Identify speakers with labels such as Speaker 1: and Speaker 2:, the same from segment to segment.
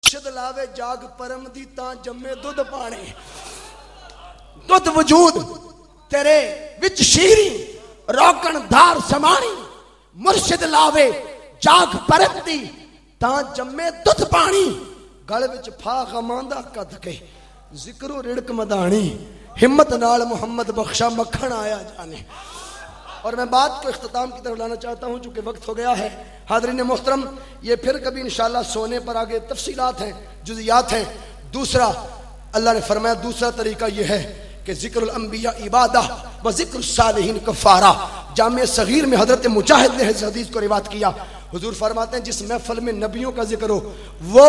Speaker 1: مرشد لاوے جاگ پرم دی تاں جمے دودھ پانے دودھ وجود تیرے وچ شیری روکن دھار سمانی مرشد لاوے جاگ پرم دی تاں جمے دودھ پانی گل وچ پھا غماندہ کد کے ذکر و رڑک مدانی ہمت نال محمد بخشا مکھن آیا جانے. اور میں بات کو اختتام کی طرف لانا چاہتا ہوں چونکہ وقت ہو گیا ہے. حاضرین محترم یہ پھر کبھی انشاءاللہ سونے پر آگے تفصیلات ہیں جزیات ہیں. دوسرا اللہ نے فرمایا دوسرا طریقہ یہ ہے کہ ذکر الانبیاء عبادہ و ذکر الصالحین کفارہ. جامع صغیر میں حضرت مجاہد نے اس حدیث کو روایت کیا. حضور فرماتے ہیں جس محفل میں نبیوں کا ذکر ہو وہ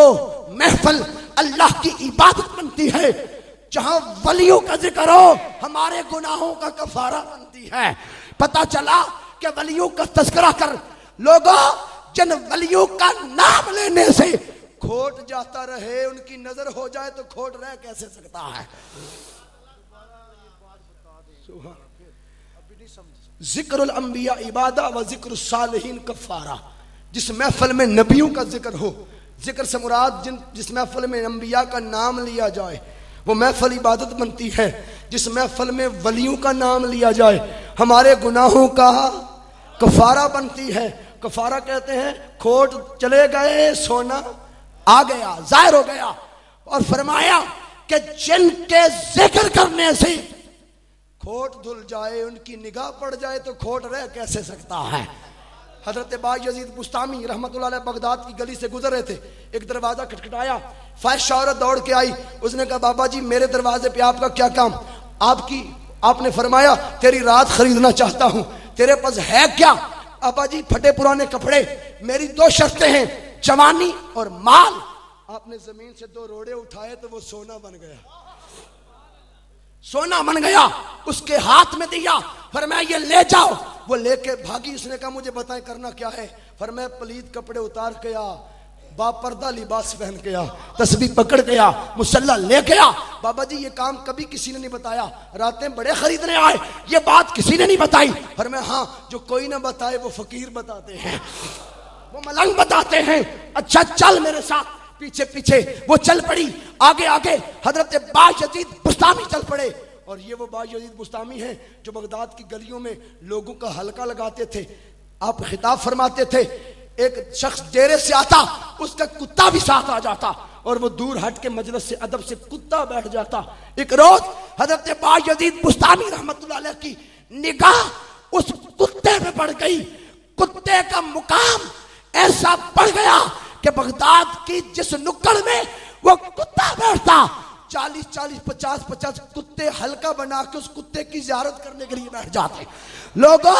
Speaker 1: محفل اللہ کی عبادت بنتی ہے. جہاں ولیوں کا ذکر ہو ہمارے گناہوں کا کفارہ بنتی ہے. پتہ چلا کہ ولیوں کا تذکرہ کر لوگوں جن ولیوں کا نام لینے سے کھوٹ جاتا رہے ان کی نظر ہو جائے تو کھوٹ رہ کیسے سکتا ہے. ذکر الانبیاء عبادہ و ذکر الصالحین کفارہ. جس محفل میں نبیوں کا ذکر ہو, ذکر سے مراد جس محفل میں انبیاء کا نام لیا جائے وہ محفل عبادت بنتی ہے. جس محفل میں ولیوں کا نام لیا جائے ہمارے گناہوں کا کفارہ بنتی ہے. کفارہ کہتے ہیں کھوٹ چلے گئے سونا آ گیا ظاہر ہو گیا. اور فرمایا کہ جن کے ذکر کرنے سے کھوٹ دھل جائے ان کی نگاہ پڑ جائے تو کھوٹ رہ کیسے سکتا ہے. حضرت با یزید بستامی رحمت اللہ علیہ بغداد کی گلی سے گزر رہے تھے. ایک دروازہ کھٹکھٹایا, فاحشہ عورت دوڑ کے آئی. اس نے کہا بابا جی میرے دروازے پہ آپ کا کیا کام. آپ نے فرمایا تیری رات خریدنا چاہتا ہوں. تیرے پاس ہے کیا. ابا جی پھٹے پرانے کپڑے. میری دو شرطیں ہیں جوانی اور مال. آپ نے زمین سے 2 روڑے اٹھائے تو وہ سونا بن گیا. سونا بن گیا اس کے ہاتھ میں دیا. فرمایا یہ لے جاؤ. وہ لے کے بھاگی. اس نے کہا مجھے بتائیں کرنا کیا ہے. فرمایا پلید کپڑے اتار کے آ, با پردہ لباس پہن کے آ, تسبیح پکڑ کے آ, مصلی لے کے آ. بابا جی یہ کام کبھی کسی نے نہیں بتایا. راتیں بڑے خریدنے آئے یہ بات کسی نے نہیں بتائی. فرمایا ہاں جو کوئی نہ بتائے وہ فقیر بتاتے ہیں, وہ ملنگ بتاتے ہیں. اچھا چل میرے ساتھ. پیچھے پیچھے وہ چل پڑی. آگے آگے حضرت با یزید بستامی چل پڑے. اور یہ وہ با یزید بستامی ہیں جو بغداد کی گلیوں میں لوگوں کا حلقہ لگاتے تھے. آپ خطاب فرماتے تھے ایک شخص ڈیرے سے آتا اس کا کتا بھی ساتھ آ جاتا اور وہ دور ہٹ کے مجلس سے ادب سے کتا بیٹھ جاتا. ایک روز حضرت با یزید بستامی رحمت اللہ علیہ کی نگاہ اس کتے پہ پڑ گئی. کتے کا مقام ایسا بڑھ گیا کہ بغداد کی جس نکڑ میں وہ کتا بیٹھتا 40-50 کتے حلقہ بنا کے اس کتے کی زیارت کرنے کے لیے بیٹھ جاتے. لوگوں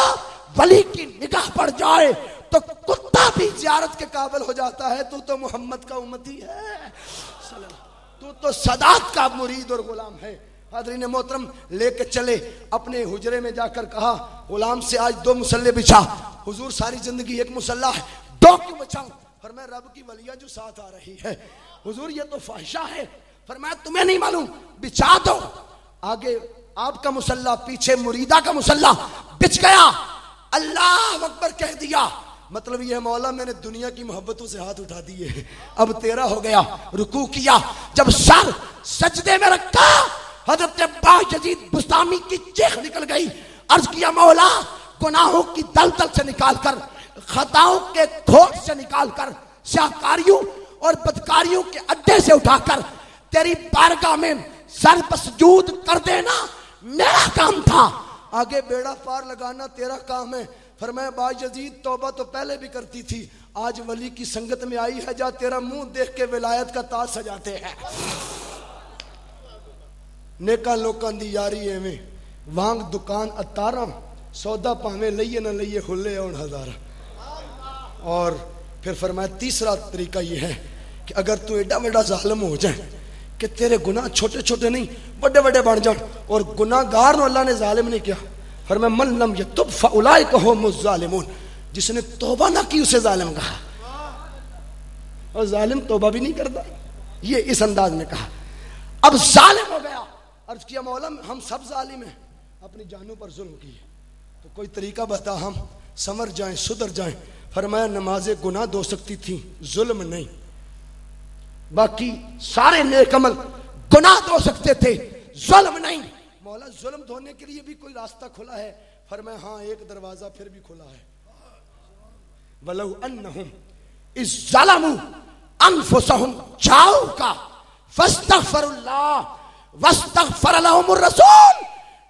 Speaker 1: ولی کی نگاہ پڑ جائے تو کتا بھی زیارت کے قابل ہو جاتا ہے. تو محمد کا امتی ہے, تو سادات کا مرید اور غلام ہے. حاضرین محترم لے کے چلے اپنے حجرے میں جا کر کہا غلام سے آج 2 مصلے بچھا. حضور ساری زندگی ایک مصلی ہے 2 کیوں بچھاؤں. فرمایا رب کی ولیہ جو ساتھ آ رہی ہے. حضور یہ تو فحشہ ہے. فرمایا تمہیں نہیں معلوم بچھا دو. آگے آپ کا مصلی پیچھے مریدہ کا مصلی بچھ گیا. اللہ اکبر کہہ دیا. مطلب یہ ہے مولا میں نے دنیا کی محبتوں سے ہاتھ اٹھا دیے اب تیرا ہو گیا. رکوع کیا. جب سر سجدے میں رکھا حضرت با یزید بستامی کی چیخ نکل گئی. عرض کیا مولا گناہوں کی دلدل سے نکال کر, خطاؤں کے کھوٹ سے نکال کر, سیاکاریوں اور بدکاریوں کے اڈے سے اٹھا کر تیری بارگاہ میں سر بسجود کر دینا میرا کام تھا. آگے بیڑا پار لگانا تیرا کام ہے. فرمایا با یزید توبہ تو پہلے بھی کرتی تھی, آج ولی کی سنگت میں آئی ہے, جا تیرا منہ دیکھ کے ولایت کا تاج سجاتے ہیں. نیکاں لوکاں دی یاری ایویں وانگ دکان اتارا, سودا پاویں لئیے نہ لئیے ہلے اون ہزارہ. اور پھر فرمایا تیسرا طریقہ یہ ہے کہ اگر تو ایڈا بڑا ظالم ہو جائے کہ تیرے گناہ چھوٹے چھوٹے نہیں بڑے بڑے بڑھ جائیں, اور گناہ گار نو اللہ نے ظالم نہیں کیا. فرمایا من لم یتب فاولئک هم الظالمون. جس نے توبہ نہ کی اسے ظالم کہا, اور ظالم توبہ بھی نہیں کرتا. یہ اس انداز میں کہا. اب ظالم ہو گیا. عرض کیا مولا ہم سب ظالم ہیں, اپنی جانوں پر ظلم کیے, تو کوئی طریقہ بتا ہم سمر جائیں سدھر جائیں. فرمایا نمازیں گناہ دھو سکتی تھی ظلم نہیں. باقی سارے نیک عمل گناہ دھو سکتے تھے، ظلم نہیں۔ مولا ظلم دھونے کے لیے بھی کوئی راستہ کھلا ہے؟ فرمایا ہاں ایک دروازہ پھر بھی کھلا ہے، وَلَوْ أَنَّهُمْ إِذْ ظَلَمُوا أَنفُسَهُمْ جَاءُوكَ فَاسْتَغْفَرُوا اللَّهَ وَاسْتَغْفَرَ لَهُمُ الرَّسُولُ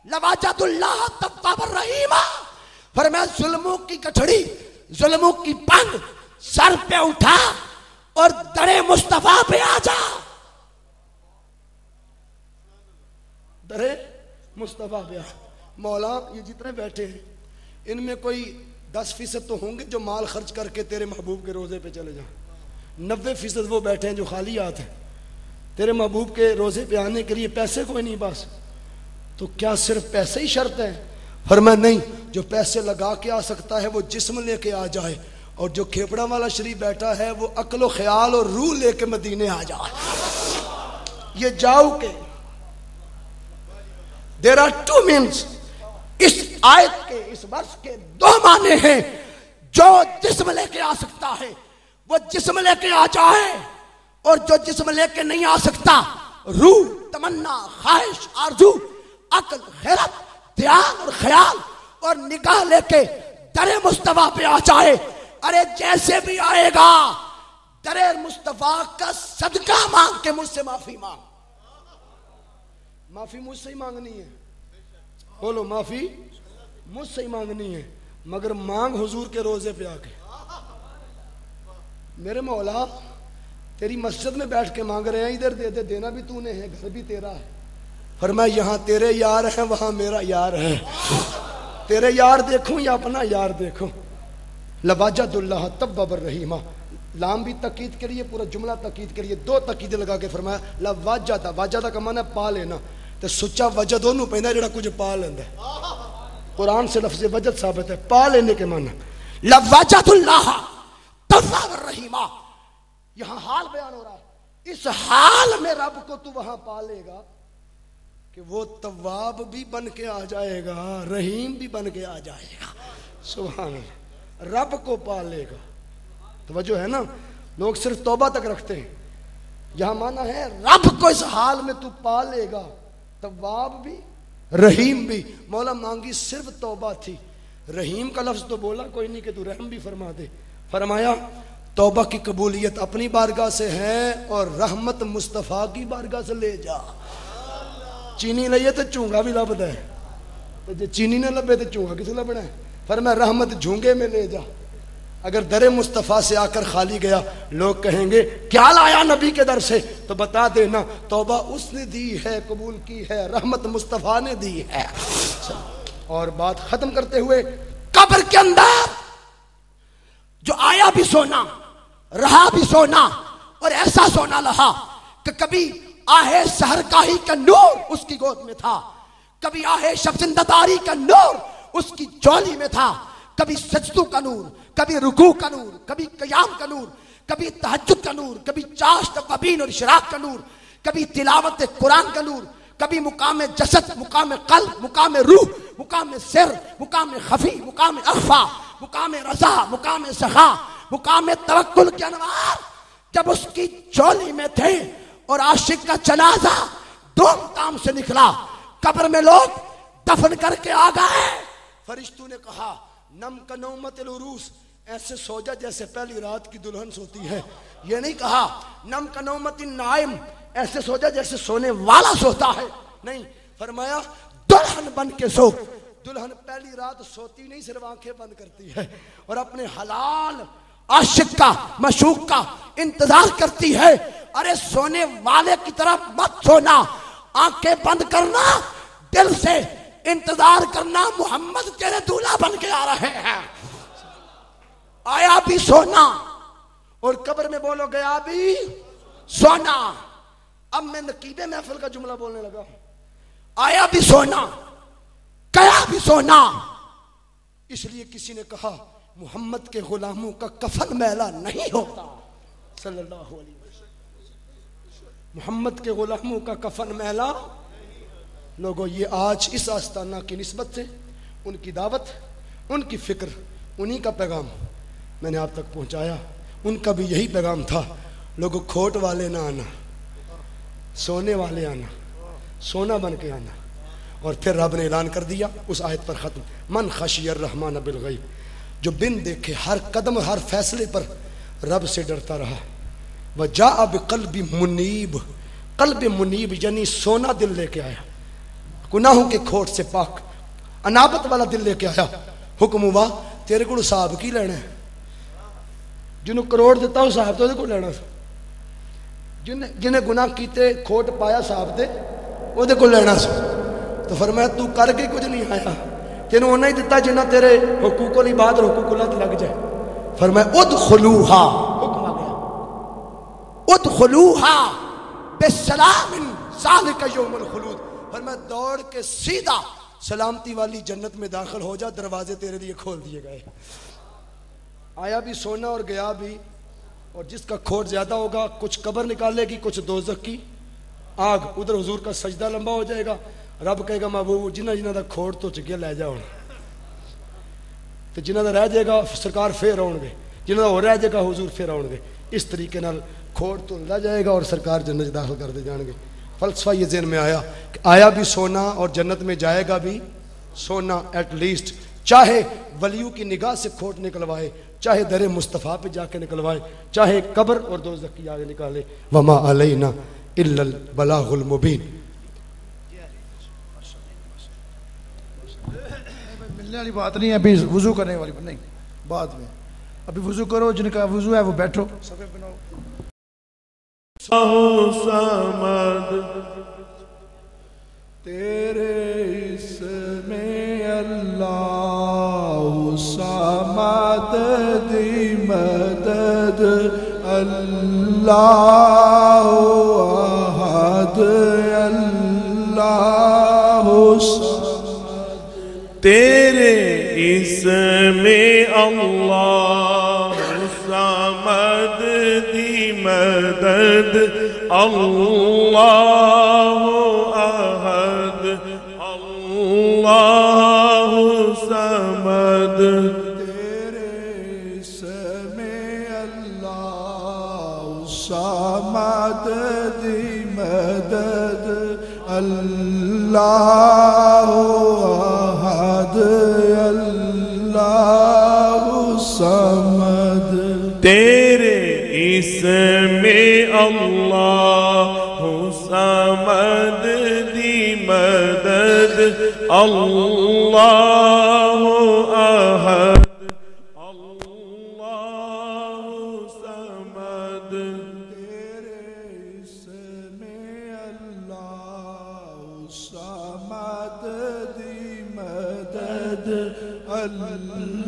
Speaker 1: لَوَجَدُوا اللَّهَ تَوَّابًا رَحِيمًا۔ فرمایا ظلموں کی گٹھڑی، ظلموں کی پنگ سر پہ اٹھا اور در مصطفیٰ پہ آ جا، در مصطفیٰ پہ آ۔ مولا یہ جتنے بیٹھے ہیں ان میں کوئی 10% تو ہوں گے جو مال خرچ کر کے تیرے محبوب کے روزے پہ چلے جائیں، 90% وہ بیٹھے ہیں جو خالی ہاتھ ہیں، تیرے محبوب کے روزے پہ آنے کے لیے پیسے کوئی نہیں پاس، تو کیا صرف پیسے ہی شرط ہے؟ فرمایا نہیں، جو پیسے لگا کے آ سکتا ہے وہ جسم لے کے آ جائے، اور جو کھیپڑا والا شریف بیٹھا ہے وہ عقل و خیال اور روح لے کے مدینے آ جائے۔ یہ جاؤ کے there are two means، اس آیت کے، اس ورس کے 2 معنی ہیں۔ جو جسم لے کے آ سکتا ہے وہ جسم لے کے آ جائے، اور جو جسم لے کے نہیں آ سکتا، روح، تمنا، خواہش، آرزو، عقل، غیرت، دھیان اور خیال اور نگاہ لے کے در مصطفیٰ پہ آ جائے۔ ارے جیسے بھی آئے گا در مصطفیٰ کا صدقہ مانگ کے مجھ سے معافی مانگ۔ معافی مجھ سے ہی مانگنی ہے، بولو معافی مجھ سے ہی مانگنی ہے، مگر مانگ حضور کے روزے پہ آ کے۔ میرے مولا تیری مسجد میں بیٹھ کے مانگ رہے ہیں، ادھر دے دے، دینا بھی تو نے ہے، گھر بھی تیرا ہے۔ فرمایا یہاں تیرے یار ہیں، وہاں میرا یار ہے، تیرے یار دیکھوں یا اپنا یار دیکھوں۔ لواجد اللہ تواب الرحیم، لام بھی تاکید کے لیے، پورا جملہ تاکید کے لیے، 2 تاکیدیں لگا کے فرمایا لواجد، واجد کا معنی ہے پا لینا، تو سچا وجد انہوں پہنا جڑا کچھ پا لیندے، قرآن سے لفظ وجد ثابت ہے، پا لینے کے معنی۔ لواجد اللہ تواب الرحیم، یہاں حال بیان ہو رہا ہے، اس حال میں رب کو تو وہاں پا لے گا کہ وہ تواب بھی بن کے آ جائے گا، رحیم بھی بن کے آ جائے گا۔ سبحان اللہ، رب کو پا لے گا۔ توجہ ہے نا، لوگ صرف توبہ تک رکھتے ہیں، یہاں معنی ہے رب کو اس حال میں تو پا لے گا، تواب بھی رحیم بھی۔ مولا مانگی صرف توبہ تھی، رحیم کا لفظ تو بولا کوئی نہیں کہ تو رحم بھی فرما دے۔ فرمایا توبہ کی قبولیت اپنی بارگاہ سے ہے، اور رحمت مصطفیٰ کی بارگاہ سے لے جا۔ چینی لئیے تو چونگا بھی لبدا ہے، تو جب چینی نہ لبے تو چونگا کسے لبنا ہے؟ فرمایا رحمت جھونگے میں لے جا۔ اگر در مصطفیٰ سے آ کر خالی گیا، لوگ کہیں گے کیا لایا نبی کے در سے، تو بتا دینا توبہ اس نے دی ہے، قبول کی ہے، رحمت مصطفیٰ نے دی ہے۔ اور بات ختم کرتے ہوئے، قبر کے اندر جو آیا بھی سونا، رہا بھی سونا، اور ایسا سونا رہا کہ کبھی آہے سحرگاہی کا نور اس کی گود میں تھا، کبھی آہے شب زندہ کا نور اس کی جولی میں تھا، کبھی سجدوں کا نور، کبھی رکوع کا نور، کبھی قیام کا نور، کبھی تہجد کا نور، کبھی چاشت وبین اور اشراق کا نور، کبھی تلاوت قرآن کا نور، کبھی مقام جسد، مقام قلب، مقام روح، مقام سر، مقام خفی، مقام اخفا، مقام رضا، مقام سخا، مقام توکل کے انوار جب اس کی جولی میں تھے، اور عاشق کا جنازہ دھوم دھام سے نکلا، قبر میں لوگ دفن کر کے آ گئے۔ فرشتوں نے کہا نم کا نومت العروس، ایسے سو جا جیسے پہلی رات کی دلہن سوتی ہے۔ یہ نہیں کہا نم کا نومت النائم، ایسے سو جا جیسے سونے والا سوتا ہے، نہیں، فرمایا دلہن بن کے سو۔ دلہن پہلی رات سوتی نہیں، صرف آنکھیں بند کرتی ہے، اور اپنے حلال عاشق کا، معشوق کا انتظار کرتی ہے۔ ارے سونے والے کی طرف مت سونا، آنکھیں بند کرنا، دل سے انتظار کرنا، محمد تیرے دولہا بن کے آ رہے ہیں۔ آیا بھی سونا، اور قبر میں بولو گیا بھی سونا۔ اب میں نقیب محفل کا جملہ بولنے لگا ہوں، آیا بھی سونا، گیا بھی سونا۔ اس لیے کسی نے کہا محمد کے غلاموں کا کفن میلا نہیں ہوتا، صلی اللہ علیہ وسلم، محمد کے غلاموں کا کفن میلا۔ لوگوں یہ آج اس آستانہ کی نسبت سے ان کی دعوت، ان کی فکر، انہی کا پیغام میں نے آپ تک پہنچایا۔ ان کا بھی یہی پیغام تھا، لوگوں کھوٹ والے نہ آنا، سونے والے آنا، سونا بن کے آنا. اور پھر رب نے اعلان کر دیا اس آیت پر ختم، من خشی الرحمن بالغیب، جو بن دیکھے ہر قدم ہر فیصلے پر رب سے ڈرتا رہا. وجاء بقلب منیب، قلب منیب یعنی سونا دل لے کے آیا، گناہوں کے کھوٹ سے پاک انابت والا دل لے کے آیا. حکم ہوا تیرے کو صاحب کی لینا ہے، جنہوں کروڑ دیتا ہوں صاحب تو دے کو لینا، جنہیں گناہ کیتے کھوٹ پایا صاحب دے وہ دے کو لینا سو. تو فرمایا تو کر کے کچھ نہیں آیا، تینوں انہیں ہی دیتا جنہ تیرے حقوق العباد اور حقوق اللہ لگ جائے. فرمایا ادخلوہا، حکم آ گیا ادخلوہا بسلام ذالک یوم الخلود. فرمایا دوڑ کے سیدھا سلامتی والی جنت میں داخل ہو جا، دروازے تیرے لیے کھول دیے گئے. آیا بھی سونا اور گیا بھی. اور جس کا کھوٹ زیادہ ہوگا کچھ قبر نکالے گی، کچھ دوزخ کی آگ. ادھر حضور کا سجدہ لمبا ہو جائے گا، رب کہے گا محبوب جنہ جنہ دا کھوٹ تو چکیا لے جاؤ، تو جنہ دا رہ جائے گا سرکار پھر آؤ گے، جنہ دا ہو رہ جائے گا حضور پھر آؤ گے. اس طریقے نال کھوٹ تو لے جائے گا اور سرکار جنت داخل کر دے جان گے. فلسفہ یہ ذہن میں آیا کہ آیا بھی سونا اور جنت میں جائے گا بھی سونا ایٹ لیسٹ، چاہے ولیوں کی نگاہ سے کھوٹ نکلوائے، چاہے در مصطفیٰ پہ جا کے نکلوائے، چاہے قبر اور دوزخ کی آگے نکالے. وما علینا الا البلاغ المبین.
Speaker 2: ملنے والی بات نہیں ہے، ابھی وضو کرنے والی نہیں، بعد میں. ابھی وضو کرو، جن کا وضو ہے وہ بیٹھو، صفے بناؤ.
Speaker 3: سمد تیرے اسم اللہ سمد دی مدد، اللہ احد اللہ صمد. تیرے اسم اللہ سمد دی مدد، اللہ احد اللہ صمد. تیرے اسم اللہ سمد دی مدد، اللہ احد اللہ صمد. تیرے اسم اللہ صمد دی مدد، اللہ احد اللہ صمد. تیرے اسم اللہ صمد دی مدد، اللہ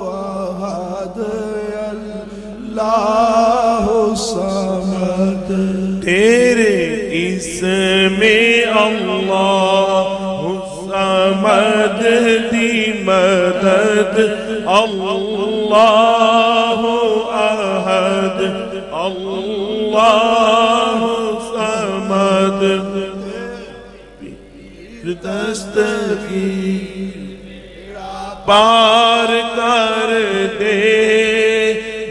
Speaker 3: احد اللہ صمد. تیرے اسم اللہ صمد دی مدد، اللہ احد اللہ صمد. دستگیر پار کر دے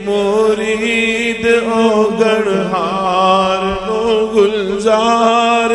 Speaker 3: مرید او گنہار نو گلزار